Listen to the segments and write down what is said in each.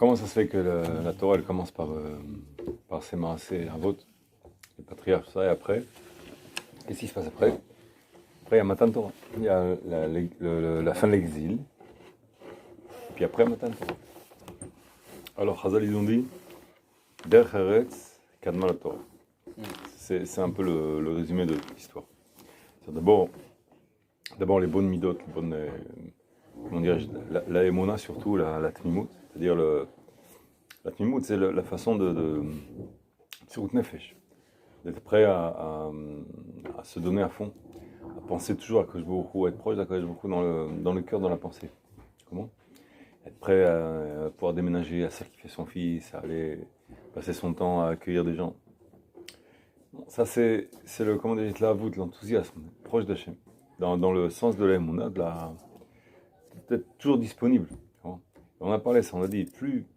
comment ça se fait que la Torah elle commence par ces Maaseh Avot, les patriarches, ça, et après, qu'est-ce qui se passe après? Après, il y a Matan Torah, il y a la fin de l'exil, et puis après Matan Torah. Alors, Chazal, ils ont dit, Der Eretz Kadma la Torah. C'est un peu le résumé de l'histoire. D'abord les bonnes midot, les bonnes, comment dirais-je, la émona surtout, la tmimout, c'est-à-dire la tmimout, c'est la façon de Tzirut Nefesh, d'être prêt à se donner à fond, à penser toujours à Kadosh Baruch Hu, à être proche d'Akadosh Baruch Hu dans le cœur, dans la pensée. Comment? Être prêt à pouvoir déménager, à sacrifier son fils, à aller passer son temps à accueillir des gens. Bon, ça c'est le, comment dire, l'enthousiasme, proche d'Hachem, dans le sens de l'aïmouna, d'être toujours disponible. On a parlé ça, on a dit, plus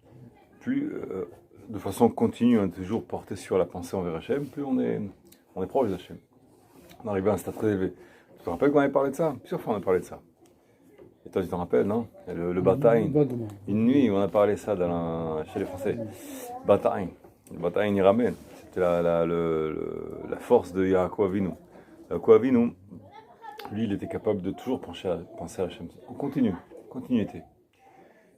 de façon continue, hein, toujours porté sur la pensée envers Hachem, plus on est proche d'Hachem. On arrive à un stade très élevé. Tu te rappelles qu'on avait parlé de ça? Plusieurs fois on a parlé de ça. Et toi tu t'en rappelles, non? Le bataille, une nuit on a parlé ça chez les Français. Bataille, le bataille il ramène. C'était la force de Yaakov Avinu. Yaakov Avinu, lui, il était capable de toujours penser à Hachem, en continuité.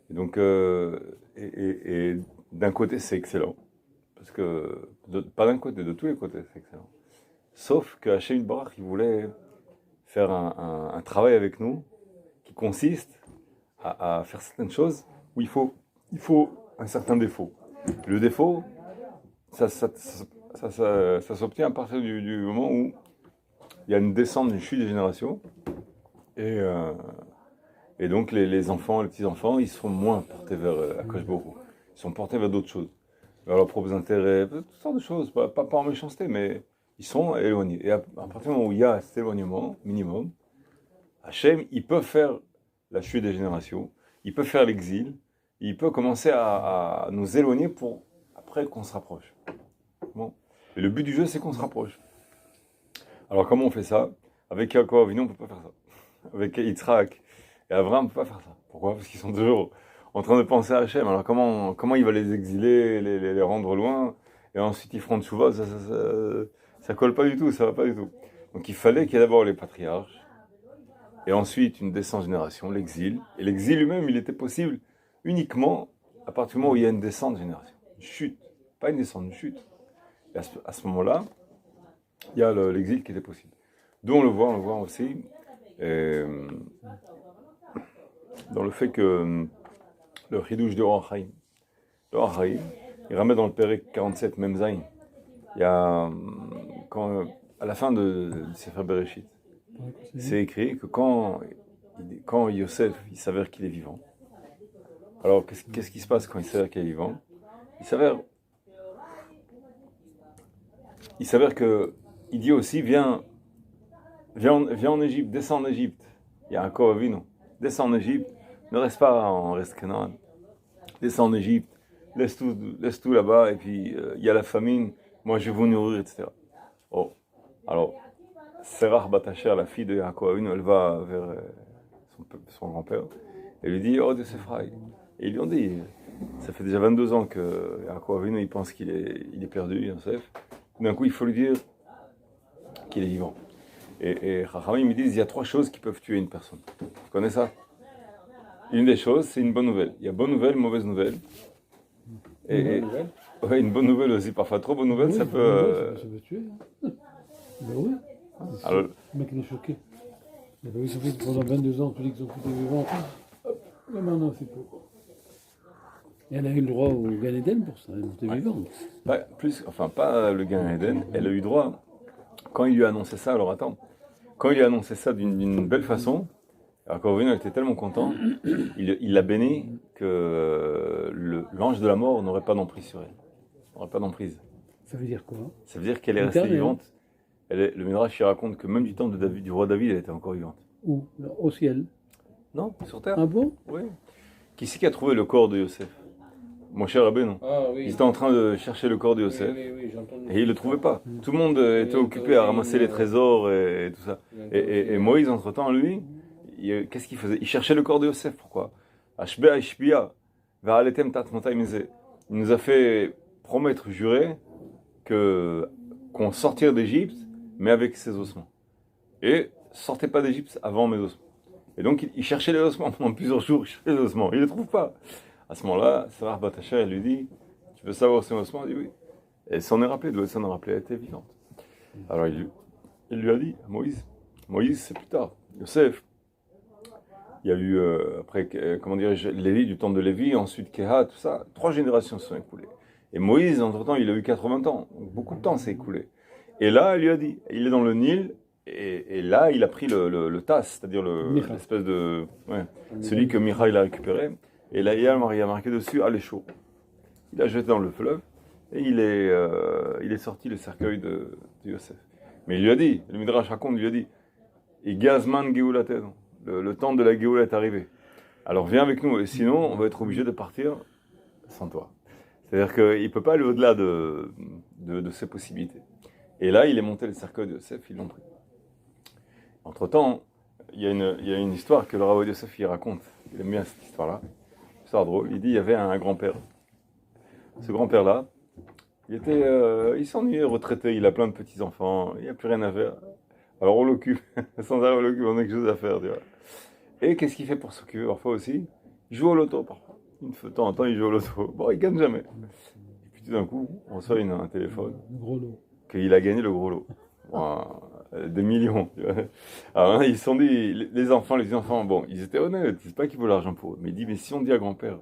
Et donc, et d'un côté, c'est excellent, parce que, pas d'un côté, de tous les côtés, c'est excellent. Sauf que Hachem Barach, il voulait faire un travail avec nous qui consiste à faire certaines choses où il faut un certain défaut. Le défaut, ça s'obtient à partir du moment où il y a une descente, une chute des générations, et donc les enfants, les petits-enfants, ils sont moins portés vers Akadosh Baruch Hu. Ils sont portés vers d'autres choses, vers leurs propres intérêts, toutes sortes de choses, pas en méchanceté, mais ils sont éloignés. Et à partir du moment où il y a cet éloignement minimum, Hachem, il peut faire la chute des générations, il peut faire l'exil, il peut commencer à nous éloigner pour après qu'on se rapproche. Bon. Et le but du jeu, c'est qu'on se rapproche. Alors comment on fait ça? Avec Yaakov Avinu, on ne peut pas faire ça. Avec Yitzhak et Abraham, on ne peut pas faire ça. Pourquoi? Parce qu'ils sont toujours en train de penser à Hachem. Alors comment il va les exiler, les rendre loin, et ensuite ils feront tchouva? Ça colle pas du tout, ça va pas du tout. Donc il fallait qu'il y ait d'abord les patriarches, et ensuite une descente génération, l'exil. Et l'exil lui-même, il était possible uniquement à partir du moment où il y a une descente génération. Une chute, pas une descente, une chute. Et à ce moment-là, il y a l'exil qui était possible. D'où on le voit aussi dans le fait que le chidouche de Or HaChaim, il ramène dans le Pérec 47, même Zayn, il y a, à la fin de Sefer Bereshit, c'est écrit que quand Yosef, il s'avère qu'il est vivant, alors qu'est-ce qui se passe quand il s'avère qu'il est vivant? Il s'avère que il dit aussi, viens en Égypte, descends en Égypte. Il y a un Avinu, descends en Égypte, ne reste pas en reste Canaan. Descends en Égypte, laisse tout là-bas, et puis il y a la famine, moi je vais vous nourrir, etc. Oh, alors, Serach Batacher, la fille de Yaakov Avinu, elle va vers son grand-père, et lui dit, oh Dieu c'est frère. Et ils lui ont dit, ça fait déjà 22 ans que Yaakov Avinu, il pense qu'il est perdu, Yosef. D'un coup, il faut lui dire qu'il est vivant. Et Chachamim me disent, il y a 3 choses qui peuvent tuer une personne. Tu connais ça? Une des choses, c'est une bonne nouvelle. Il y a bonne nouvelle, mauvaise nouvelle. Et ouais, une bonne nouvelle aussi. Parfois, trop bonne nouvelle, oui, ça peut tuer. Hein. Ben oui. Alors, le mec, il est choqué. Il avait choqué pendant 22 ans, tous les qui sont foutus vivants. Mais maintenant, c'est pour. Et elle a eu le droit au Gan Eden pour ça, elle était vivante. Pas le Gan Eden, elle a eu droit. Quand il lui a annoncé ça, alors attends, quand il lui a annoncé ça d'une belle façon, Yaakov Avinu était tellement content, il l'a béni que l'ange de la mort n'aurait pas d'emprise sur elle. N'aurait pas d'emprise. Ça veut dire quoi? Ça veut dire qu'elle est restée vivante. Le Midrash il raconte que même du temps du roi David, elle était encore vivante. Où? Au ciel? Non, sur terre. Ah bon? Oui. Qui c'est qui a trouvé le corps de Yosef? Mon cher Abbé, non? Ah, oui. Ils étaient en train de chercher le corps de Yosef, oui, j'ai entendu. et ils ne le trouvaient pas. Tout le monde était occupé à ramasser les trésors et tout ça. Et Moïse, entre-temps, lui, qu'est-ce qu'il faisait? Il cherchait le corps de Yosef. Pourquoi? Ashbea Ishbia, Ve'aletem tatmotai mizeh. Il nous a fait promettre, jurer qu'on sortirait d'Égypte, mais avec ses ossements. Et sortez pas d'Égypte avant mes ossements. Et donc il cherchait les ossements pendant plusieurs jours, il cherchait les ossements, il les trouve pas. À ce moment-là, Sarah Batacha, elle lui dit, tu veux savoir où sont les ossements? Elle dit oui. Et elle s'en est rappelée, elle s'en est rappelée, elle était évidente. Alors il lui a dit à Moïse, c'est plus tard, Yosef. Il y a eu, après, comment dirais-je, Lévi, du temps de Lévi, ensuite Kehat, tout ça, 3 générations se sont écoulées. Et Moïse, entre-temps, il a eu 80 ans, donc beaucoup de temps s'est écoulé. Et là, elle lui a dit, il est dans le Nil, et là, il a pris le tas, c'est-à-dire l'espèce de... Ouais, celui que Micha, il a récupéré, et là, il y a marqué dessus, allez chaud. Il a jeté dans le fleuve, et il est sorti le cercueil de Yosef. Mais il lui a dit, le Midrash raconte, il lui a dit, et Gazman Geulaten, le temps de la Géoula est arrivé. Alors viens avec nous, et sinon on va être obligé de partir sans toi. C'est-à-dire qu'il ne peut pas aller au-delà de ses possibilités. Et là, il est monté le cercueil de Yosef, ils l'ont pris. Entre-temps, il y a une histoire que le Rav Yosef il raconte. Il aime bien cette histoire-là. Histoire drôle. Il dit il y avait un grand-père. Ce grand-père-là, il s'ennuyait, retraité, il a plein de petits-enfants, il n'y a plus rien à faire. Alors on l'occupe, sans arrêt on l'occupe, on a quelque chose à faire, tu vois. Et qu'est-ce qu'il fait pour s'occuper parfois aussi? Il joue au loto parfois. Une fois de temps en temps, il joue au loto. Bon, il gagne jamais. Et puis tout d'un coup, on reçoit un téléphone. Le gros lot. Qu'il a gagné le gros lot. Wow, des millions. Tu vois. Alors ils se sont dit, les enfants, bon, ils étaient honnêtes, c'est pas qu'ils veulent l'argent pour eux. Mais il dit, mais si on dit à grand-père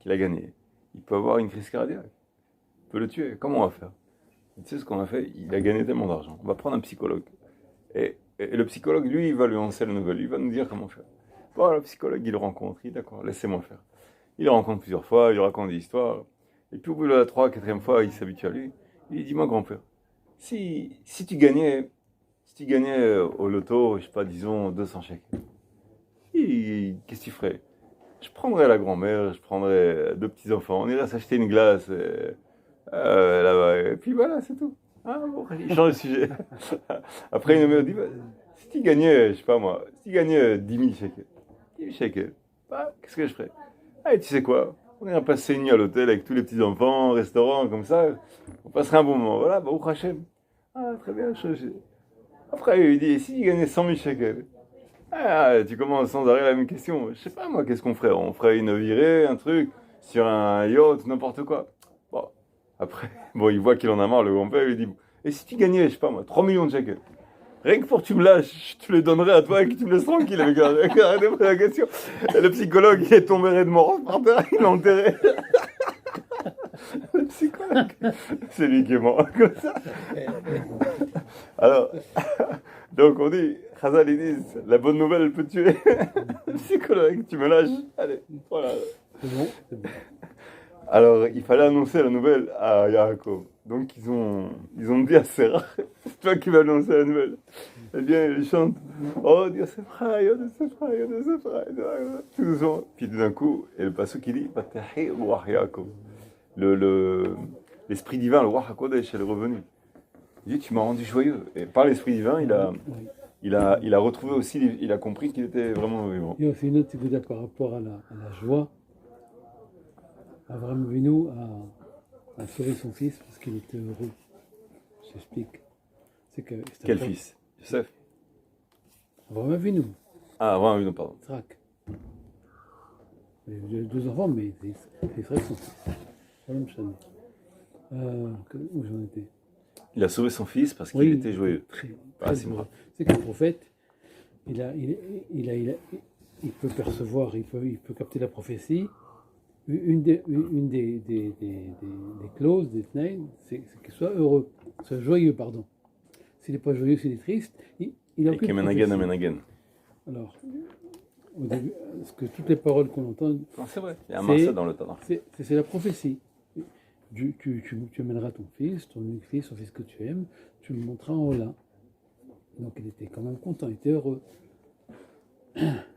qu'il a gagné, il peut avoir une crise cardiaque. Il peut le tuer. Comment on va faire? Et tu sais ce qu'on a fait? Il a gagné tellement d'argent. On va prendre un psychologue. Et le psychologue, lui, il va lui annoncer la nouvelle. Il va nous dire comment faire. Bon, le psychologue, il le rencontre. Il dit, d'accord, laissez-moi faire. Il le rencontre plusieurs fois, il lui raconte des histoires. Et puis au bout de la 3e, 4e fois, il s'habitue à lui. Il dit, dis-moi, grand-père, si tu gagnais au loto, je sais pas, disons 200 chèques, qu'est-ce que tu ferais? Je prendrais la grand-mère, je prendrais 2 petits-enfants, on irait s'acheter une glace là-bas, et puis voilà, c'est tout. Ah bon, il change de sujet. Après, il me dit, bah, si tu gagnais, je sais pas moi, si tu gagnais 10 000 shekels, 10 000 shekels, bah, qu'est-ce que je ferais? Ah, et tu sais quoi? On irait passer une nuit à l'hôtel avec tous les petits-enfants, restaurant, comme ça, on passerait un bon moment. Voilà, bah, au Hachem. Ah, très bien, Après, il dit, et si tu gagnais 100 000 shekels? Ah, tu commences sans arrêt la même question. Je sais pas, moi, qu'est-ce qu'on ferait? On ferait une virée, un truc, sur un yacht, n'importe quoi. Bon, après, bon, il voit qu'il en a marre, le grand-père, il dit, et si tu gagnais, je sais pas moi, 3 millions de shekels? Rien que pour que tu me lâches, je te les donnerai à toi et que tu me laisses tranquille avec la question. Et le psychologue, il est tombé raide mort par terre, il l'a enterré. Le psychologue, c'est lui qui est mort comme ça. Alors, donc on dit, Chazal, ils disent, la bonne nouvelle, elle peut tuer. Le psychologue, tu me lâches, allez, voilà. C'est bon, c'est bon. Alors, il fallait annoncer la nouvelle à Yaakov. Donc, ils ont dit à Sarah, c'est toi qui vas annoncer la nouvelle. Eh bien, ils chantent, oh Dieu c'est vrai, oh Dieu c'est vrai, oh Dieu c'est vrai, tout doucement. Puis tout d'un coup, et le passage qui dit, Batahi Ruach Yaakov. L'esprit divin, le Ruach HaKodesh, elle est revenu. Il dit, tu m'as rendu joyeux. Et par l'esprit divin, il a retrouvé aussi, il a compris qu'il était vraiment vivant. Il y a aussi une autre idée par rapport à la joie. Abraham Avinu a sauvé son fils parce qu'il était heureux. J'explique. Quel fils? Yosef? Abraham Avinu. Ah, Abraham Avinu, pardon. Yitzhak. Il a 2 enfants, mais c'est Israël son fils. Shalom Shani. Où j'en étais? Il a sauvé son fils parce qu'il était joyeux. Très C'est vrai. C'est qu'un prophète, il peut percevoir, il peut capter la prophétie. Une des clauses, des tnaïs, c'est qu'il soit heureux, soit joyeux, pardon. S'il n'est pas joyeux, s'il est triste, il a aucune prophétie. Alors, au début, parce que toutes les paroles qu'on entend, non, c'est vrai, il y a un marché dans le temps. C'est la prophétie. Tu amèneras ton fils, ton unique fils, ton fils que tu aimes, tu le montreras en Ola. Donc il était quand même content, il était heureux.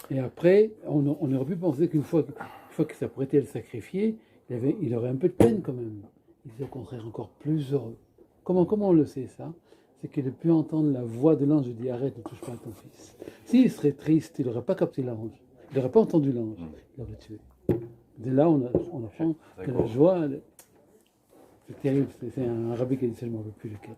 Et après, on aurait pu penser qu'une fois qu'il s'apprêtait à le sacrifier, il aurait un peu de peine quand même. Il était au contraire encore plus heureux. Comment on le sait ça? C'est qu'il a pu entendre la voix de l'ange dire arrête, ne touche pas à ton fils. S'il serait triste, il n'aurait pas capté l'ange. Il n'aurait pas entendu l'ange. Il l'aurait tué. Et là, on apprend que la joie, c'est terrible. C'est un rabbi qui a dit ça, je ne me rappelle plus lequel.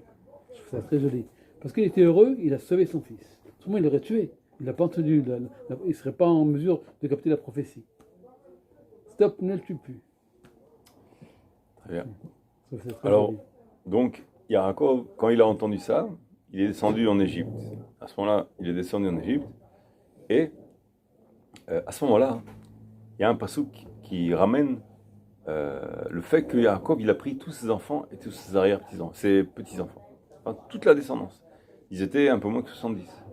Je trouve ça très joli. Parce qu'il était heureux, il a sauvé son fils. Autrement, il l'aurait tué. Il n'a pas entendu, il ne serait pas en mesure de capter la prophétie. Stop, ne le tue plus. Très bien. C'est très Alors, joli. donc, Yaakov, quand il a entendu ça, il est descendu en Égypte. À ce moment-là, il est descendu en Égypte. Et à ce moment-là, il y a un passouk qui ramène le fait que Yaakov, il a pris tous ses enfants et tous ses arrière-petits-enfants, ses petits-enfants. Enfin, toute la descendance. Ils étaient un peu moins que 70.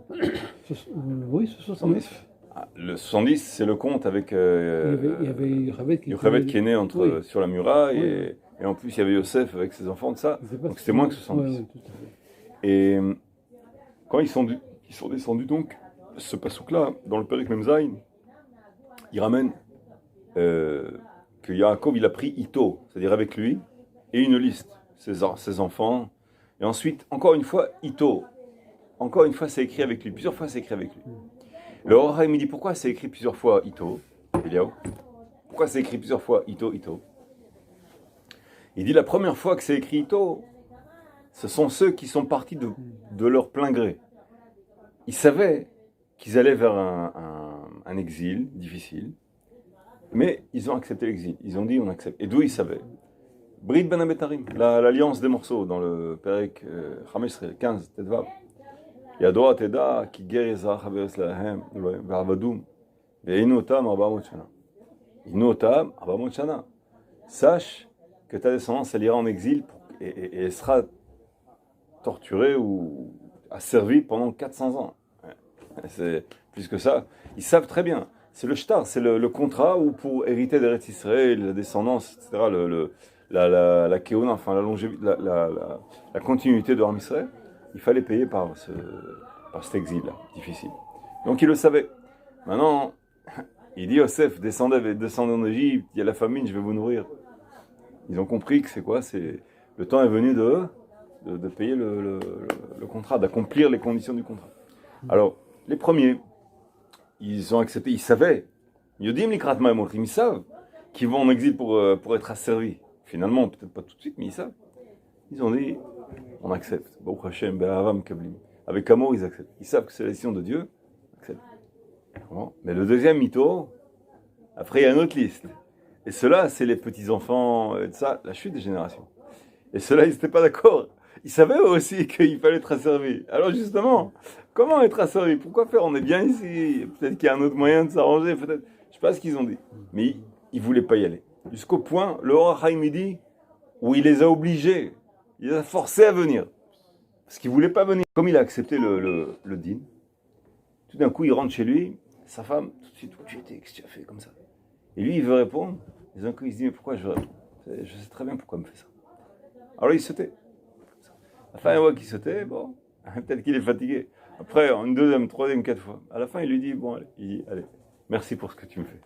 Oui, c'est 69. Ah, le 70, c'est le compte avec Il y avait Yocheved qui est né sur la muraille, Oui. et en plus il y avait Yosef avec ses enfants de ça, donc c'était si moins que 70. Oui, tout à fait. Et quand ils sont descendus donc, ce passouk-là, dans le Perek Memzaïn, il ramène que Yaakov il a pris Ito, c'est-à-dire avec lui, et une liste, ses enfants, et ensuite, encore une fois, Ito. Encore une fois, c'est écrit avec lui, plusieurs fois c'est écrit avec lui. Le Or HaChaim me dit pourquoi c'est écrit plusieurs fois Ito, Eliaou. Pourquoi c'est écrit plusieurs fois Ito, Ito. Il dit la première fois que c'est écrit Ito, ce sont ceux qui sont partis de leur plein gré. Ils savaient qu'ils allaient vers un exil difficile, mais ils ont accepté l'exil. Ils ont dit on accepte. Et d'où ils savaient? Brit Ben Abetarim, l'alliance des morceaux dans le Perek 15, Tedvav. ידוע תדע כי גר יזרח בארץ להם ועבדום ועינו אותם 400 שנה. עינו אותם 400 שנה. Sache que ta descendance elle ira en exil et elle sera torturée ou asservie pendant 400 ans. C'est plus que ça. Ils savent très bien. C'est le shtar, c'est le contrat où pour hériter d'Eretz Israël, la descendance, etc., la kéona, enfin la continuité de Ham Israël, il fallait payer par cet exil-là, difficile. Donc il le savait. Maintenant, il dit Yosef, descendez en Égypte, il y a la famine, je vais vous nourrir. Ils ont compris que c'est quoi? Le temps est venu de payer le contrat, d'accomplir les conditions du contrat. Alors, les premiers, ils ont accepté, ils savaient. Yodim likrat ma'amotrim, ils savent qu'ils vont en exil pour être asservis. Finalement, peut-être pas tout de suite, mais ils savent. Ils ont dit, on accepte. Baruch Hashem, be'ahavam kablim. Avec amour, ils acceptent. Ils savent que c'est la décision de Dieu. Ils acceptent. Mais le deuxième mytho, après, il y a une autre liste. Et ceux-là, c'est les petits-enfants, et ça, la chute des générations. Et ceux-là, ils n'étaient pas d'accord. Ils savaient aussi qu'il fallait être asservi. Alors justement, comment être asservi? Pourquoi faire? On est bien ici. Peut-être qu'il y a un autre moyen de s'arranger. Peut-être. Je ne sais pas ce qu'ils ont dit. Mais ils ne voulaient pas y aller. Jusqu'au point, le Or HaChaim dit, où il les a obligés. Il les a forcés à venir. Parce qu'il ne voulait pas venir. Comme il a accepté le din, tout d'un coup, il rentre chez lui. Sa femme, tout de suite, où tu étais? Qu'est-ce que tu as fait comme ça? Et lui, il veut répondre. Et d'un coup, il se dit, mais pourquoi je veux répondre? Je sais très bien pourquoi il me fait ça. Alors il se tait. À la fin, il voit qu'il se tait, bon, peut-être qu'il est fatigué. Après, une deuxième, troisième, 4 fois. À la fin, il lui dit, bon, allez, merci pour ce que tu me fais.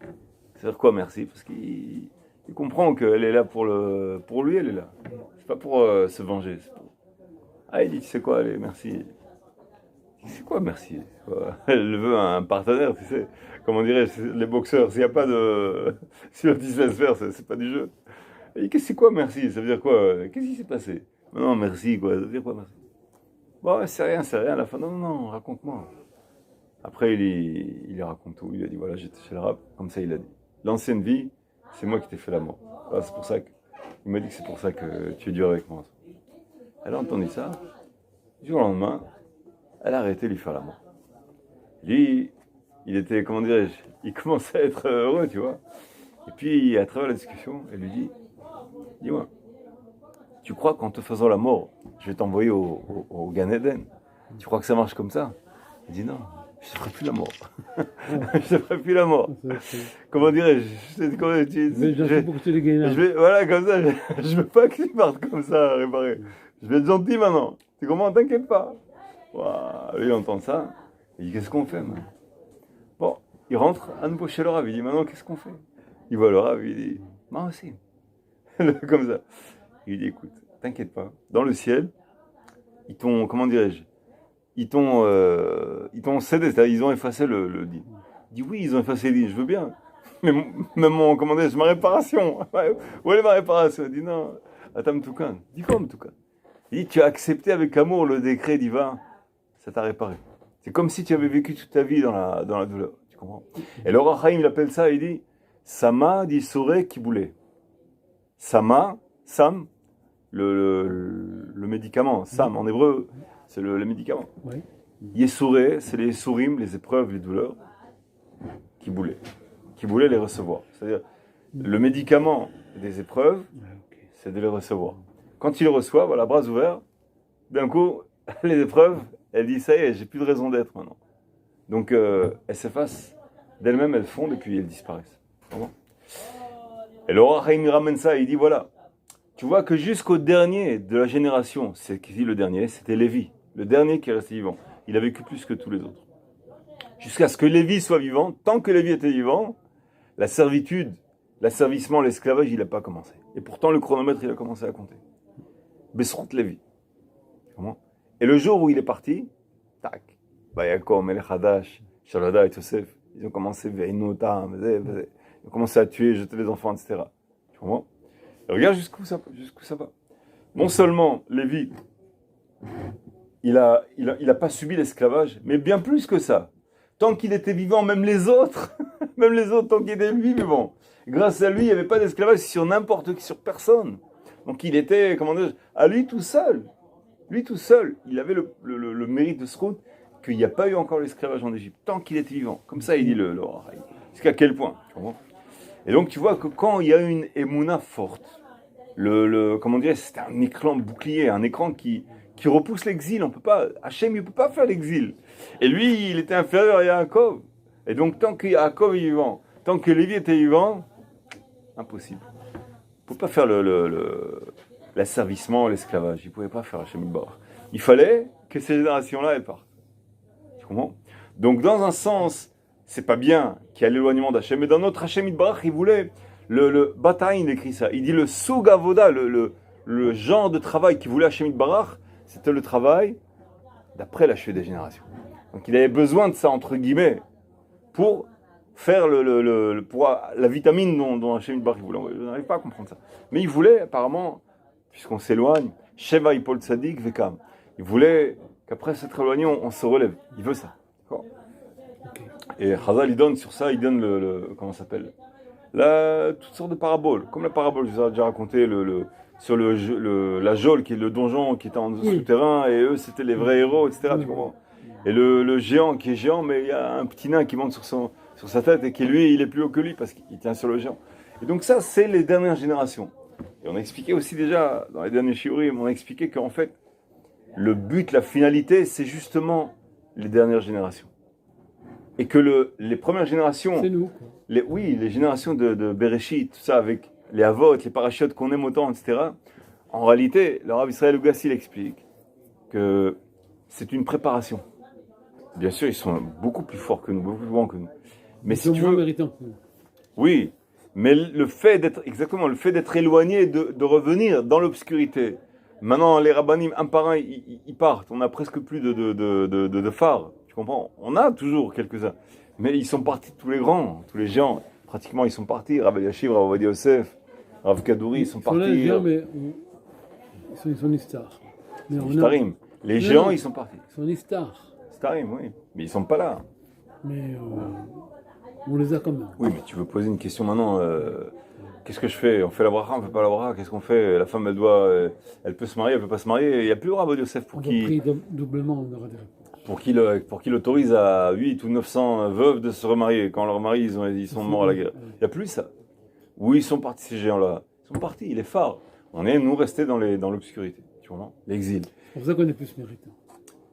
C'est-à-dire quoi, merci? Parce qu'il comprend qu'elle est là pour lui, elle est là. C'est pas pour se venger. Ah, il dit, tu sais quoi, allez, merci. C'est quoi, merci? Elle veut un partenaire, tu sais. Comment dirais-je, les boxeurs, s'il n'y a pas de... Si on dit se laisse faire, c'est pas du jeu. Il dit, c'est quoi, merci? Ça veut dire quoi? Qu'est-ce qui s'est passé? Non, merci, quoi. Ça veut dire quoi, merci? Bon, c'est rien, à la fin. Non, raconte-moi. Après, il raconte tout. Il a dit, voilà, j'étais chez le rap, comme ça, il a dit. L'ancienne vie, c'est moi qui t'ai fait la mort. Voilà, c'est pour ça que... Il m'a dit que c'est pour ça que tu es dur avec moi. Elle a entendu ça. Du jour au lendemain, elle a arrêté de lui faire la mort. Lui, il était, comment dirais-je, il commençait à être heureux, tu vois. Et puis, à travers la discussion, elle lui dit, dis-moi, tu crois qu'en te faisant la mort, je vais t'envoyer au Gan Eden? Tu crois que ça marche comme ça? Il dit non, je te ferai plus la mort. Je te ferai plus la mort. Comment dirais-je? Voilà, comme ça, je veux pas qu'il parte comme ça, réparer. Je vais être gentil maintenant. Tu comprends? T'inquiète pas. Wow. Lui, il entend ça. Il dit, qu'est-ce qu'on fait, man? Bon, il rentre à nouveau chez le Rav. Il dit, maintenant, qu'est-ce qu'on fait? Il voit le Rav, il dit, moi aussi. Comme ça. Il dit, écoute, t'inquiète pas. Dans le ciel, ils t'ont, comment dirais-je? Ils t'ont cédé, c'est-à-dire ils ont effacé le din. Il dit, oui, ils ont effacé le din, je veux bien. comment dire, ma réparation. Où est ma réparation? Il dit non, attends, Toukan. Dis quoi, Toukan? Il dit, tu as accepté avec amour le décret divin, ça t'a réparé. C'est comme si tu avais vécu toute ta vie dans la douleur. Tu comprends? Et le Rav Chaim, il appelle ça, il dit, Sama dit Soré Kiboulé. Sama, Sam, le médicament. Sam, en hébreu, c'est le médicament. Oui. Yesouré, c'est les sourim, les épreuves, les douleurs. Kiboulé. Kiboulé, les recevoir. C'est-à-dire, le médicament des épreuves, c'est de les recevoir. Quand il les reçoit, voilà, bras ouverts, d'un coup, les épreuves, elle dit, ça y est, j'ai plus de raison d'être maintenant. Donc, elles s'effacent d'elles-mêmes, elles fondent et puis elles disparaissent. Vraiment. Et le Rav Chaim ramène ça, il dit, voilà, tu vois que jusqu'au dernier de la génération, c'est qui dit le dernier, c'était Lévi, le dernier qui est resté vivant. Il a vécu plus que tous les autres. Jusqu'à ce que Lévi soit vivant, tant que Lévi était vivant, la servitude, l'asservissement, l'esclavage, il n'a pas commencé. Et pourtant, le chronomètre, il a commencé à compter. Besrout Lévi. Comment? Et le jour où il est parti, tac, Yaakov, Melech Hadash, Shalada et Yosef, ils ont commencé, ils ont commencé à tuer, jeter les enfants, etc. Tu comprends? Et regarde jusqu'où ça va. Non seulement Lévi, il a pas subi l'esclavage, mais bien plus que ça. Tant qu'il était vivant, même les autres, tant qu'il était lui vivant, grâce à lui, il n'y avait pas d'esclavage sur n'importe qui, sur personne. Donc il était, comment dire, à lui tout seul, il avait le mérite de ce route qu'il n'y a pas eu encore l'esclavage en Égypte, tant qu'il était vivant. Comme ça, il dit le Rav Chaim. Jusqu'à quel point, tu comprends? Et donc tu vois que quand il y a une émouna forte, comment dire, c'est un écran bouclier, un écran qui repousse l'exil. On peut pas, Hachem, il ne peut pas faire l'exil. Et lui, il était inférieur à Yaakov. Et donc, tant que Yaakov est vivant, tant que Lévi était vivant, impossible. Il ne peut pas faire l'asservissement, l'esclavage. Il ne pouvait pas faire Hachem Yitbarach. Il fallait que ces générations-là, elles partent. Tu comprends? Donc, dans un sens, c'est pas bien qu'il y ait l'éloignement d'Hachem, mais dans notre Hachem Yitbarach, il voulait, le Bataïn, il écrit ça. Il dit le Soug Avoda, le genre de travail qu'il voulait Hachem Yitbarach, c'était le travail d'après la chute des générations. Donc il avait besoin de ça, entre guillemets, pour faire pour la vitamine dont Hachem Yitbarach voulait. Je n'arrive pas à comprendre ça. Mais il voulait, apparemment, puisqu'on s'éloigne, Sheva Ipol Tzadik Vekam. Il voulait qu'après s'être éloigné, on se relève. Il veut ça. D'accord. Et Chazal, il donne sur ça, il donne comment ça s'appelle, toutes sortes de paraboles. Comme la parabole, je vous ai déjà raconté, sur la geôle, qui est le donjon qui était en souterrain, et eux, c'était les vrais héros, etc. Tu comprends? Et le géant qui est géant, mais il y a un petit nain qui monte sur sa tête, et qui lui, il est plus haut que lui, parce qu'il tient sur le géant. Et donc ça, c'est les dernières générations. Et on a expliqué aussi déjà, dans les derniers shiurim, on a expliqué qu'en fait, le but, la finalité, c'est justement les dernières générations. Et que les premières générations... C'est nous. Les générations de Bereshit, tout ça, avec les Avot, les parachutes qu'on aime autant, etc. En réalité, le Rav Israël Ugassi l'explique que c'est une préparation. Bien sûr, ils sont beaucoup plus forts que nous, beaucoup plus grands que nous. Mais si tu veux... méritants. Oui, mais le fait d'être éloigné, de revenir dans l'obscurité. Maintenant, les rabbanim, un par un, ils partent. On n'a presque plus de phares. Tu comprends? On a toujours quelques-uns. Mais ils sont partis, tous les grands, tous les géants. Pratiquement, ils sont partis. Rav Eliashiv, Rav Ovadia Yosef, Rav Kadouri, ils sont partis. Les géants, mais ils sont des stars. Starim. Les géants, ils sont partis. Ils sont des stars. Starim, oui. Mais ils ne sont pas là. Mais on les a quand même. Oui, mais tu veux poser une question maintenant. Qu'est-ce que je fais? On fait la bracha, on ne fait pas la bracha? Qu'est-ce qu'on fait? La femme, elle peut se marier, elle ne peut pas se marier. Il n'y a plus Rav Ovadia Yosef pour qui... On a pris doublement, on aura des réponses. Pour qu'il autorise à 8 ou 900 veuves de se remarier. Quand leur mari, ils sont morts à la guerre. Il n'y a plus ça. Où ils sont partis, ces géants-là? Ils sont partis, il est phare. On est, nous, restés dans l'obscurité. Tu vois, l'exil. C'est pour ça qu'on est plus méritant.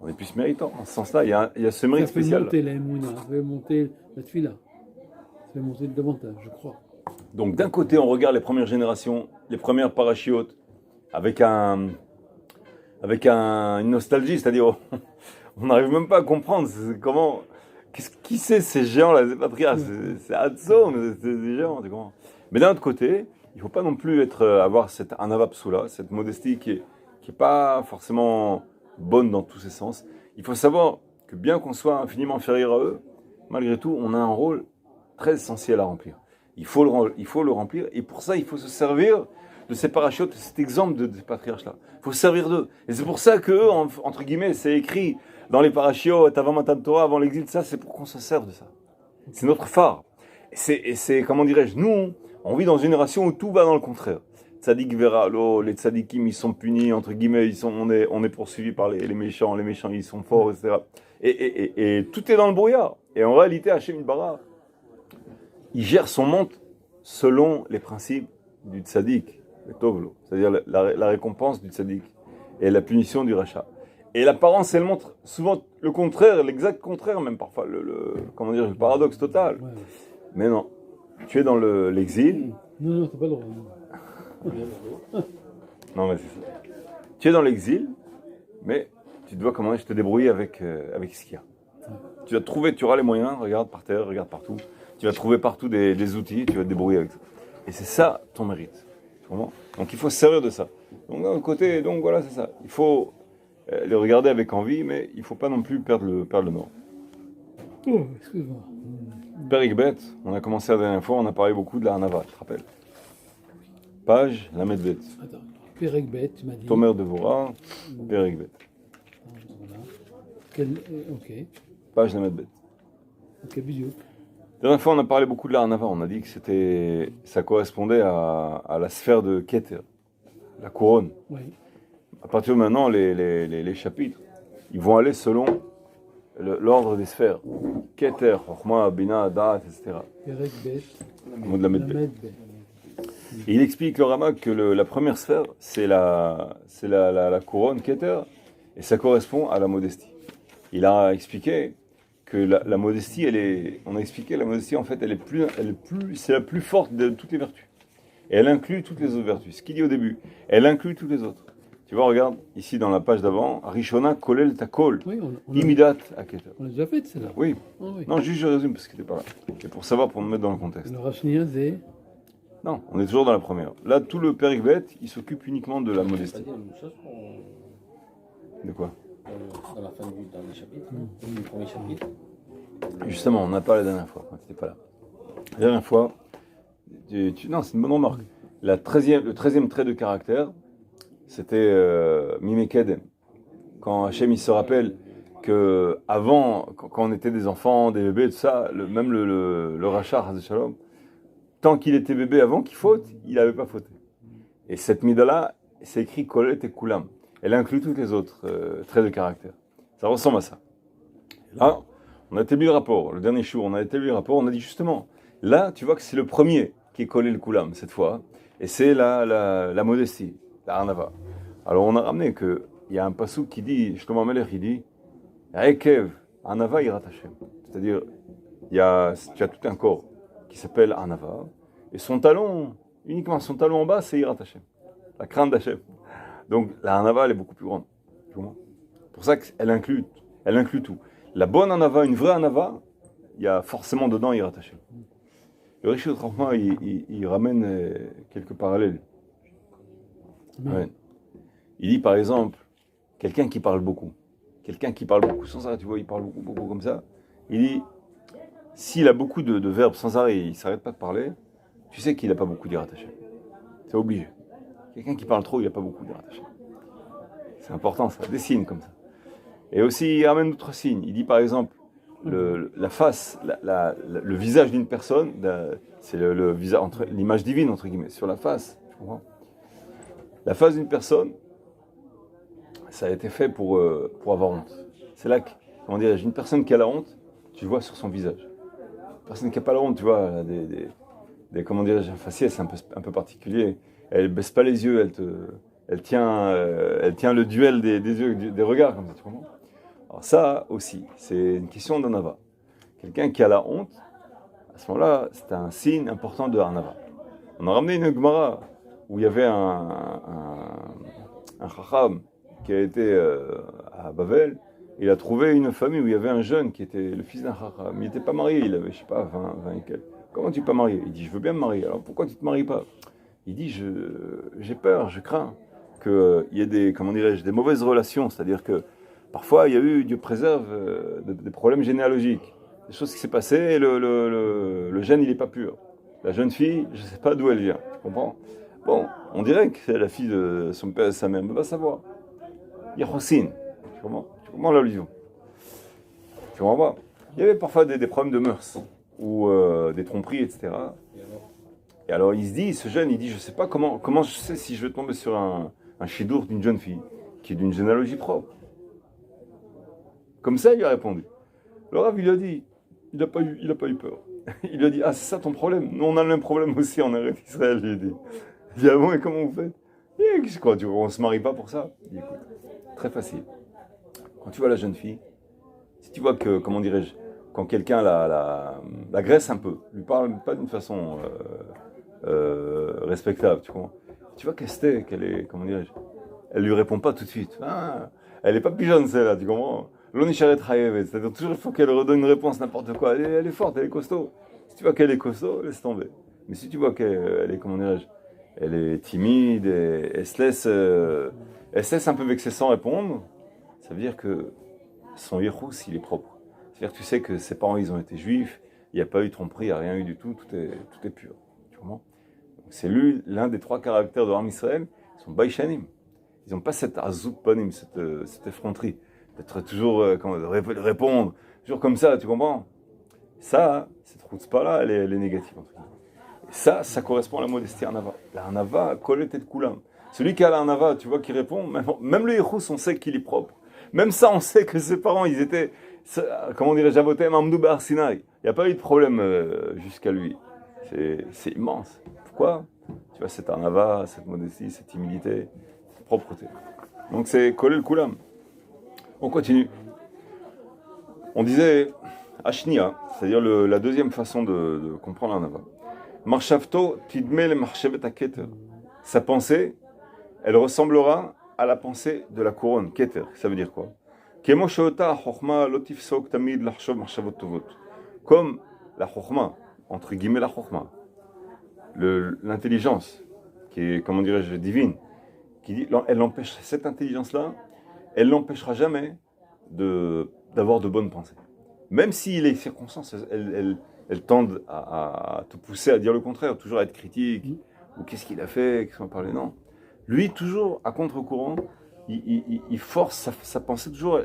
On est plus méritant. En ce sens-là, il y a ce mérite spécial. Ça fait monter la émouna, ça fait monter la tfila. Ça fait monter davantage, je crois. Donc, d'un côté, on regarde les premières générations, les premières parachiotes, avec une nostalgie, c'est-à-dire... On n'arrive même pas à comprendre qui c'est ces géants-là, c'est pas Patria, c'est Hatzom, c'est des géants, tu comprends? Mais d'un autre côté, il ne faut pas non plus avoir un avapsoula, cette modestie qui est pas forcément bonne dans tous ses sens. Il faut savoir que bien qu'on soit infiniment inférieur à eux, malgré tout, on a un rôle très essentiel à remplir. il faut le remplir, et pour ça, il faut se servir de ces parachutes, de cet exemple de ces patriarches-là. Il faut se servir d'eux. Et c'est pour ça qu'eux, entre guillemets, c'est écrit dans les parachutes, avant Matan Torah, avant l'exil, ça, c'est pour qu'on se serve de ça. C'est notre phare. Et c'est comment dirais-je, nous, on vit dans une génération où tout va dans le contraire. Tzadik verra, les tzadikim, ils sont punis, entre guillemets, on est poursuivis par les méchants, ils sont forts, etc. Et tout est dans le brouillard. Et en réalité, Hachem Yitbarach, il gère son monde selon les principes du tzadik, le tovlo, c'est-à-dire la récompense du tzadik et la punition du rachat. Et l'apparence, elle montre souvent le contraire, l'exact contraire même parfois, comment dire, le paradoxe total. Ouais. Mais non, tu es dans l'exil. Non, t'as pas le droit. Non, mais c'est ça. Tu es dans l'exil, mais tu dois comment te débrouiller avec ce qu'il y a. Tu vas trouver, tu auras les moyens, regarde par terre, regarde partout. Tu vas trouver partout des outils, tu vas te débrouiller avec ça. Et c'est ça ton mérite. Donc il faut se servir de ça. Donc d'un côté, donc voilà, c'est ça. Il faut les regarder avec envie, mais il ne faut pas non plus perdre le nord. Oh, excuse-moi. Périk Bet, on a commencé la dernière fois, on a parlé beaucoup de la Hanava, tu te rappelles. Page, la Medbet. Attends, Périk Bet, tu m'as dit. Tomer Devora, Périk Bet. Voilà. Ok. Page, la Medbet. Ok, bisous. La dernière fois, on a parlé beaucoup de la Hanava, on a dit que ça correspondait à la sphère de Keter, la couronne. Oui. À partir de maintenant, les chapitres, ils vont aller selon l'ordre des sphères. Keter, Chokhmah, Bina, Da'at, etc. Périk Bet. Le mot de la Medbet. Medbet. Et il explique le Rama que la première sphère, c'est la couronne Keter, et ça correspond à la modestie. Il a expliqué que la modestie, on a expliqué la modestie en fait, c'est la plus forte de toutes les vertus. Et elle inclut toutes les autres vertus. Ce qu'il dit au début, elle inclut toutes les autres. Tu vois, regarde ici dans la page d'avant, Rishona kolel takol, Oui, imidat aketer. on l'a déjà fait celle-là. Oui. Ah, oui. Non, juste je résume parce que t'es pas là. Et pour savoir, pour nous mettre dans le contexte. Le Rachnia, c'est. Non, on est toujours dans la première. Là, tout le Périk Bet, il s'occupe uniquement de la modestie. C'est-à-dire une chose De quoi? dans la fin du dernier chapitre, le premier chapitre. Justement, on en a parlé la dernière fois, quand tu n'étais pas là. La dernière fois, non, c'est une bonne remarque. Le 13e trait de caractère, c'était Mimekedem. Quand Hachem, il se rappelle qu'avant, quand on était des enfants, des bébés, tout ça, même le Rachar, Haz Shalom, tant qu'il était bébé avant qu'il faute, il n'avait pas fauté. Et cette mida-là, c'est écrit Kolet et Kulam. Elle inclut tous les autres traits de caractère. Ça ressemble à ça. Là, on a établi le rapport. Le dernier jour, on a établi le rapport. On a dit justement, là, tu vois que c'est le premier qui est collé le Kulam cette fois. Et c'est la modestie, la Hanava. Alors, on a ramené qu'il y a un passouk qui dit, Shlomo HaMelech, il dit, Ekev, Hanava Yirat Hashem. C'est-à-dire, tu as tout un corps qui s'appelle Hanava. Et son talon, uniquement son talon en bas, c'est Yirat Hashem. La crainte d'Hachem. Donc la Hanava, elle est beaucoup plus grande. C'est pour ça qu'elle inclut tout. La bonne Hanava, une vraie Hanava, il y a forcément dedans Yirat Hashem. Le Rishon Chachma, il ramène quelques parallèles. Ouais. Il dit par exemple, quelqu'un qui parle beaucoup sans arrêt, tu vois, il parle beaucoup comme ça. Il dit, s'il a beaucoup de verbes sans arrêt, il ne s'arrête pas de parler, tu sais qu'il n'a pas beaucoup d'Yirat Hashem. C'est obligé. Quelqu'un qui parle trop, il n'a pas beaucoup d'Yirat Hashem. C'est important, ça, des signes comme ça. Et aussi, il ramène d'autres signes. Il dit par exemple, la face, le visage d'une personne, c'est le visage, l'image divine, entre guillemets, sur la face. Tu comprends ? La face d'une personne, ça a été fait pour avoir honte. C'est là que, comment dire, une personne qui a la honte, tu le vois sur son visage. Une personne qui n'a pas la honte, tu vois, elle a des comment dirais-je, un faciès un peu particulier. Elle baisse pas les yeux, elle tient le duel des yeux, des regards comme ça, tu comprends ? Alors ça aussi, c'est une question d'Hanava. Quelqu'un qui a la honte, à ce moment-là, c'est un signe important de Hanava. On a ramené une Gemara où il y avait un Chacham qui a été à Bavel. Il a trouvé une famille où il y avait un jeune qui était le fils d'un Chacham. Il n'était pas marié, il avait, je sais pas, 20 et quelques. Comment tu n'es pas marié ? Il dit, je veux bien me marier. Alors pourquoi tu ne te maries pas ? Il dit, j'ai peur, je crains qu'il y ait des mauvaises relations. C'est-à-dire que parfois, il y a eu, Dieu préserve, des problèmes généalogiques. Des choses qui s'est passées et le gène, il n'est pas pur. La jeune fille, je ne sais pas d'où elle vient, tu comprends? Bon, on dirait que c'est la fille de son père et sa mère, mais on va savoir. Yahoussin, tu comprends l'allusion? Tu comprends pas? Il y avait parfois des problèmes de mœurs, ou des tromperies, etc. Et alors il se dit, ce jeune, il dit, je ne sais pas comment je sais si je vais tomber sur un chidour d'une jeune fille, qui est d'une généalogie propre. Comme ça, il lui a répondu. Le Rav, il lui a dit, il n'a pas eu peur. Il lui a dit, ah, c'est ça ton problème? Nous, on a le même problème aussi en Eretz Israël, je lui ai dit. Il dit, ah bon, et comment vous faites? Et quoi, on ne se marie pas pour ça? Il dit, écoute, très facile. Quand tu vois la jeune fille, si tu vois que, comment dirais-je, quand quelqu'un la graisse un peu, lui parle pas d'une façon respectable, tu comprends? Tu vois qu'elle est, comment dirais-je, elle lui répond pas tout de suite. Ah, elle est pas pigeonne celle-là, tu comprends? L'onisharet hayevet, c'est-à-dire toujours il faut qu'elle redonne une réponse n'importe quoi. Elle est forte, elle est costaud. Si tu vois qu'elle est costaud, laisse tomber. Mais si tu vois qu'elle est, comment dirais-je, elle est timide et elle se laisse un peu vexer sans répondre, ça veut dire que son yéhous, il est propre. C'est-à-dire que tu sais que ses parents, ils ont été juifs, il n'y a pas eu de tromperie, il n'y a rien eu du tout, tout est pur. Tu comprends? Donc c'est lui, l'un des 3 caractères de Ram Israël, ils sont baïchanim. Ils n'ont pas cette azout panim, cette effronterie, d'être toujours, de répondre, toujours comme ça, tu comprends? Ça, cette chutzpah-là, elle est négative. Entre guillemets. Et ça correspond à la modestie Arnava. La Arnava, kolet et kulam. Celui qui a la Arnava, tu vois, qui répond, même le Yéhous, on sait qu'il est propre. Même ça, on sait que ses parents, ils étaient, comment dirais-je, Avotem, Amdou Bar Sinai. Il n'y a pas eu de problème jusqu'à lui. C'est immense. Pourquoi? Tu vois, cette Arnava, cette modestie, cette humilité, cette propreté. Donc c'est Kolel Kulam. On continue. On disait Ashnia, c'est-à-dire la deuxième façon de comprendre l'Arnava. Marshavto tidmel marshavet aketer. Sa pensée, elle ressemblera à la pensée de la couronne, keter. Ça veut dire quoi? Kemo sheota chokhma lotif sok tamid lachshov marshavot tovot. Comme la chokhma, entre guillemets la chokhma, l'intelligence, qui est, comment dirais-je, divine, qui dit, elle empêche cette intelligence-là, elle n'empêchera jamais d'avoir de bonnes pensées. Même si les circonstances, elles tendent à te pousser à dire le contraire, toujours à être critique, ou qu'est-ce qu'il a fait, qu'est-ce qu'on va parler, non. Lui, toujours à contre-courant, il force sa pensée, toujours,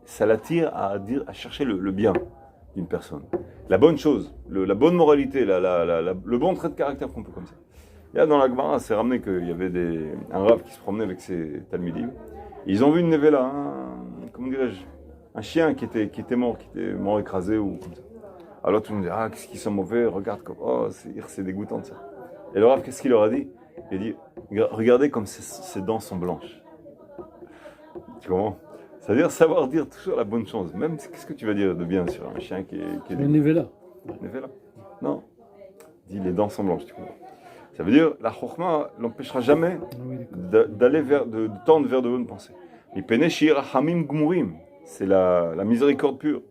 ça l'attire à chercher le bien d'une personne. La bonne chose, la bonne moralité, le bon trait de caractère qu'on peut comme ça. Et là, dans la Gemara, c'est ramené qu'il y avait un Rav qui se promenait avec ses talmidim. Ils ont vu une nevela, comment dirais-je, un chien qui était mort écrasé ou comme ça. Alors tout le monde dit, ah, qu'est-ce qu'ils sont mauvais, regarde comme, oh, c'est dégoûtant ça. Et le Rav, qu'est-ce qu'il leur a dit? Il a dit, regardez comme ses dents sont blanches. Tu comprends? C'est-à-dire savoir dire toujours la bonne chose. Même, qu'est-ce que tu vas dire de bien sur un chien qui est une nevela. Nevela? Non. Dis, les dents sont blanches, tu comprends? Ça veut dire, la chokhma l'empêchera jamais de tendre vers de bonnes pensées. C'est la miséricorde pure.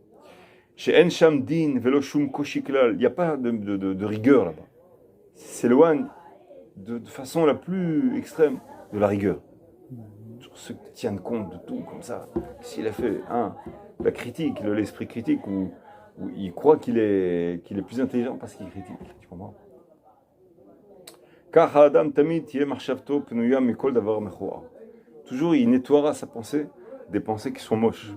Chez Ensham Din, Veloshum Koshiklal, il n'y a pas de rigueur là-bas. Il s'éloigne de façon la plus extrême de la rigueur. Ceux qui tiennent compte de tout comme ça. S'il a fait la critique, l'esprit critique, où il croit qu'il est plus intelligent parce qu'il critique. Tu comprends? Car Adam Tamid Tiye Marshavto Pnouya Mikol Davar Mechoar. Toujours il nettoiera sa pensée des pensées qui sont moches.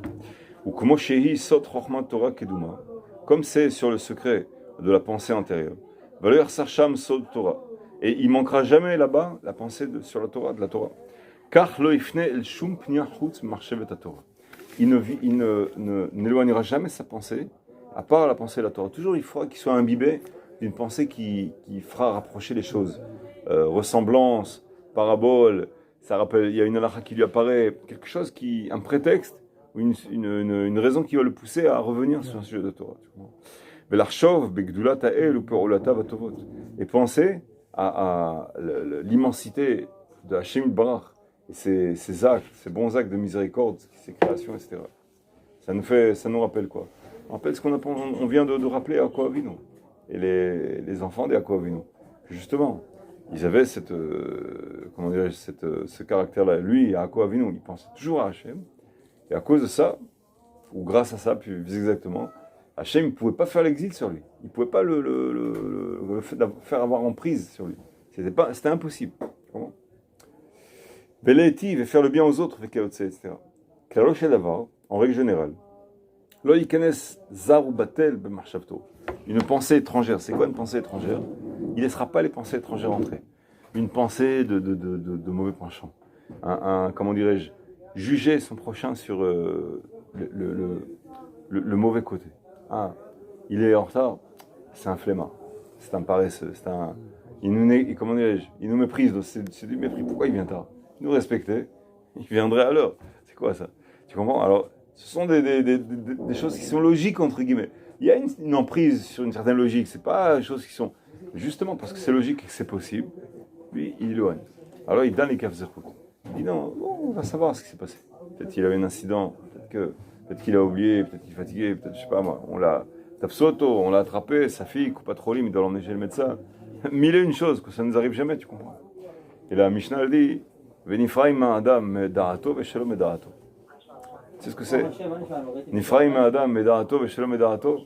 Ou comme Shehi Sot Chochma Torah Keduma. Comme c'est sur le secret de la pensée antérieure. Valeur Sarcham Sot Torah. Et il manquera jamais là-bas la pensée sur la Torah, de la Torah. Car lo ifne el shum pnia chutz marshevet Torah. Il n'éloignera jamais sa pensée, à part la pensée de la Torah. Toujours il faudra qu'il soit imbibé d'une pensée qui fera rapprocher les choses. Ressemblance, parabole, ça rappelle, il y a une halakha qui lui apparaît, quelque chose un prétexte, ou une raison qui va le pousser à revenir sur un sujet de Torah. Et penser à l'immensité de Hashem Barach, et ses actes, ses bons actes de miséricorde, ses créations, etc. Ça nous rappelle quoi? On rappelle ce on vient de rappeler à Yaakov Avinu et les enfants de Yaakov Avinu. Justement, ils avaient ce caractère-là. Lui, Yaakov Avinu, il pensait toujours à Hashem. Et à cause de ça, ou grâce à ça, plus exactement, Hachem, il ne pouvait pas faire l'exil sur lui. Il ne pouvait pas faire avoir emprise sur lui. C'était impossible. Comment? Velétiv et faire le bien aux autres, etc. Klalosh d'avoir, en règle générale. Lo yikenes zar ou batel b'marchavto. Une pensée étrangère. C'est quoi une pensée étrangère? Il ne laissera pas les pensées étrangères entrer. Une pensée de mauvais penchant. Comment dirais-je? Juger son prochain sur le mauvais côté. Ah, il est en retard, c'est un flemmard, c'est un paresseux, comment dirais-je? Il nous méprise, c'est du mépris. Pourquoi il vient tard? Il nous respectait, il viendrait à l'heure. C'est quoi ça? Tu comprends? Alors, ce sont des choses qui sont logiques, entre guillemets. Il y a une emprise sur une certaine logique, c'est pas des choses qui sont... Justement, parce que c'est logique et que c'est possible, lui, il éloigne. Alors, il donne les kafzerkout. Il dit non, on va savoir ce qui s'est passé. Peut-être qu'il avait un incident, peut-être qu'il a oublié, peut-être qu'il est fatigué, peut-être, je sais pas moi, on l'a attrapé, sa fille, Coupatrolim, il doit l'emmener chez le médecin. Mille et une choses, que ça ne nous arrive jamais, tu comprends. Et la Mishnah dit, Venifraim Adam medarato veshalom medarato. Tu sais ce que c'est? Nifraim Adam medarato veshalom medarato.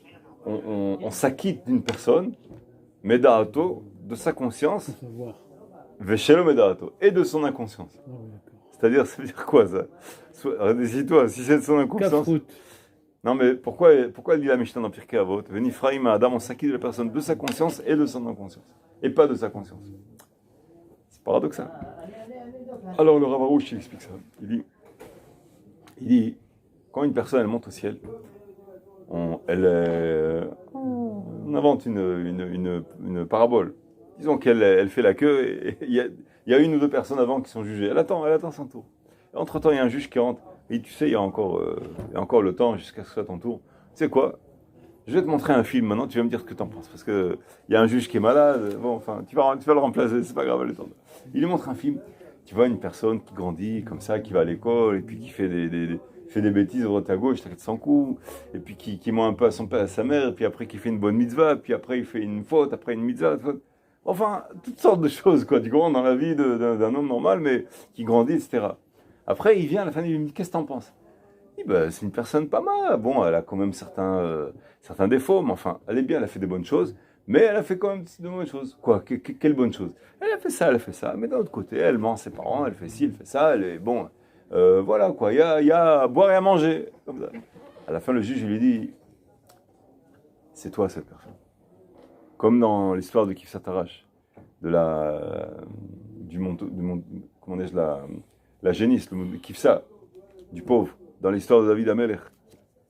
On s'acquitte d'une personne, medarato, de sa conscience, veshalom medarato, et de son inconscience. C'est-à-dire, ça veut dire quoi ça? Décide-toi, si c'est de son inconscience. Non, mais pourquoi elle dit la Mishnah dans Pirkei Avot? Venifraim Adam, on s'acquitte de la personne de sa conscience et de son inconscience, et pas de sa conscience. C'est paradoxal. Alors le Rav Arush, il explique ça. Il dit, quand une personne elle monte au ciel, on invente une parabole. Disons qu'elle fait la queue et il y a une ou deux personnes avant qui sont jugées. Elle attend son tour. Et entre-temps, il y a un juge qui rentre. Et tu sais, il y a encore le temps jusqu'à ce que ce soit ton tour. Tu sais quoi? Je vais te montrer un film maintenant, tu vas me dire ce que tu en penses. Parce qu'il y a un juge qui est malade. Bon, enfin, tu vas le remplacer, c'est pas grave. Il lui montre un film. Tu vois une personne qui grandit comme ça, qui va à l'école, et puis qui fait des bêtises à droite à gauche, t'inquiète sans coup, et puis qui ment un peu à son père, à sa mère, et puis après qui fait une bonne mitzvah, puis après il fait une faute, après une mitzvah, enfin, toutes sortes de choses, quoi, du grand dans la vie d'un homme normal, mais qui grandit, etc. Après, il vient à la fin, il me dit, qu'est-ce que t'en penses? Il dit, bah, c'est une personne pas mal, bon, elle a quand même certains défauts, mais enfin, elle est bien, elle a fait des bonnes choses, mais elle a fait quand même de mauvaises choses. Quoi? Quelle bonne chose? Elle a fait ça, mais d'un autre côté, elle ment ses parents, elle fait ci, elle fait ça, elle est bon. Voilà quoi, il y a à boire et à manger. Comme ça. À la fin, le juge lui dit, c'est toi cette personne. Comme dans l'histoire de Kifsat Arash, comment dirais-je, la génisse, le Kifsa, du pauvre, dans l'histoire de David Amelech,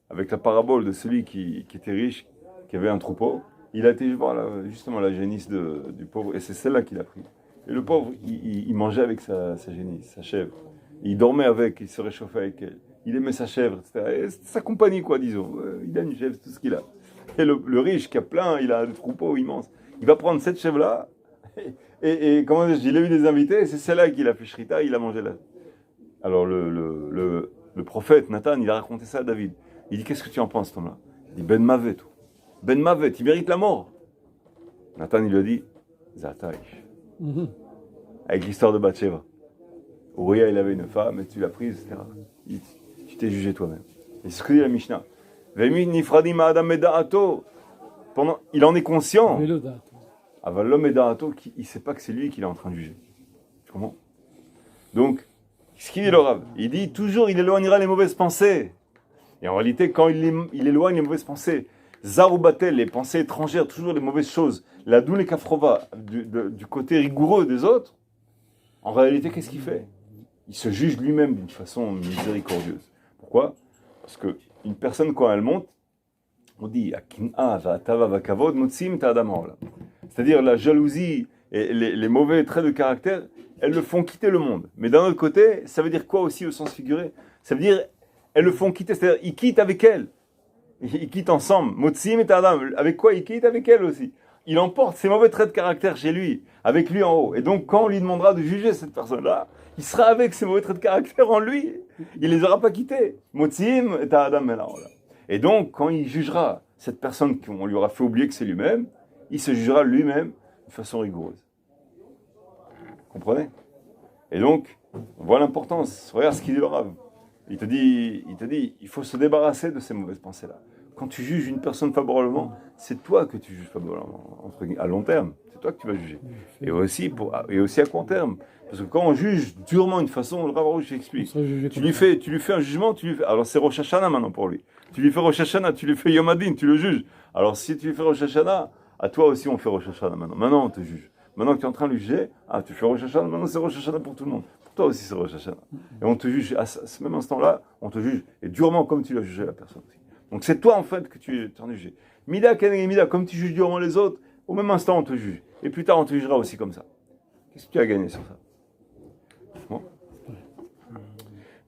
avec la parabole de celui qui était riche, qui avait un troupeau. Il a été voir justement la génisse du pauvre, et c'est celle-là qu'il a pris. Et le pauvre, il mangeait avec sa génisse, sa chèvre. Il dormait avec, il se réchauffait avec elle. Il aimait sa chèvre, etc. Et c'était sa compagnie, quoi, disons. Il a une chèvre, c'est tout ce qu'il a. Et le riche qui a plein, il a des troupeaux immenses. Il va prendre cette chèvre-là, et comment dire, il a eu des invités, et c'est celle-là qu'il a fait shrita, il a mangé là. Alors le prophète Nathan, il a raconté ça à David. Il dit, qu'est-ce que tu en penses, Tom-là? Il dit, Ben Mavet, tout. Ben Mavet, il mérite la mort. Nathan, il lui a dit, Zataïch. Avec l'histoire de Bathsheba. Uriah, il avait une femme, et tu l'as prise, etc. Tu t'es jugé toi-même. Et c'est ce que dit la Mishnah. Il en est conscient. L'homme Edarato, il ne sait pas que c'est lui qui est en train de juger. Tu comprends? Donc, ce qu'il dit le Rav, il dit toujours il éloignera les mauvaises pensées. Et en réalité, quand il éloigne les mauvaises pensées, Zarubatel, les pensées étrangères, toujours les mauvaises choses, la doule et kafrova, du côté rigoureux des autres, en réalité, qu'est-ce qu'il fait? Il se juge lui-même d'une façon miséricordieuse. Pourquoi? Parce qu'une personne, quand elle monte, on dit c'est-à-dire la jalousie et les mauvais traits de caractère, elles le font quitter le monde. Mais d'un autre côté, ça veut dire quoi aussi au sens figuré? Ça veut dire, elles le font quitter, c'est-à-dire, ils quittent avec elle. Ils quittent ensemble. Motsim et Adam, avec quoi? Ils quittent avec elle aussi. Il emporte ses mauvais traits de caractère chez lui, avec lui en haut. Et donc, quand on lui demandera de juger cette personne-là, il sera avec ses mauvais traits de caractère en lui. Il les aura pas quittés. Motsim et Adam. Et donc, quand il jugera cette personne qu'on lui aura fait oublier que c'est lui-même, il se jugera lui-même de façon rigoureuse. Comprenez? Et donc, on voit l'importance. Regarde ce qu'il dit le Rav. Il te dit, il faut se débarrasser de ces mauvaises pensées-là. quand tu juges une personne favorablement, c'est toi que tu juges favorablement, à long terme. C'est toi que tu vas juger. Et aussi à court terme. Parce que quand on juge durement une façon, le Rav Arush explique. Tu lui fais un jugement, alors c'est Rosh Hashanah maintenant pour lui. Tu lui fais Rosh Hashanah, tu lui fais Yom Hadin, tu le juges. Alors si tu lui fais Rosh Hashanah, à toi aussi on fait Rosh Hashanah maintenant. Maintenant on te juge. Maintenant que tu es en train de le juger, tu fais Rosh Hashanah, maintenant c'est Rosh Hashanah pour tout le monde. Pour toi aussi c'est Rosh Hashanah. Et on te juge, à ce même instant-là, on te juge. Et durement comme tu l'as jugé la personne aussi. Donc c'est toi en fait que tu es en train de juger. Mida Keneged Mida, comme tu juges durement les autres, au même instant on te juge. Et plus tard on te jugera aussi comme ça. Qu'est-ce que tu as gagné sur ça? Bon.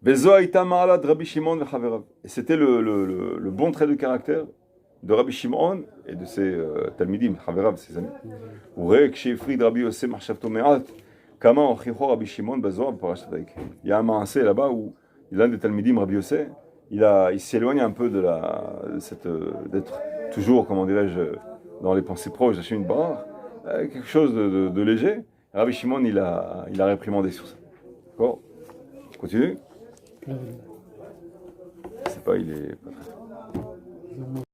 Et c'était le bon trait de caractère de Rabbi Shimon et de ses Talmidim, Chaverav, ses amis. Il y a un maasé là-bas où l'un des Talmidim, Rabbi Yossé, il s'éloigne un peu d'être toujours, comment dirais-je, dans les pensées proches d'Hachem Barach, quelque chose de léger. Rabbi Shimon, il a réprimandé sur ça. D'accord? Continue. C'est pas, il est pas très...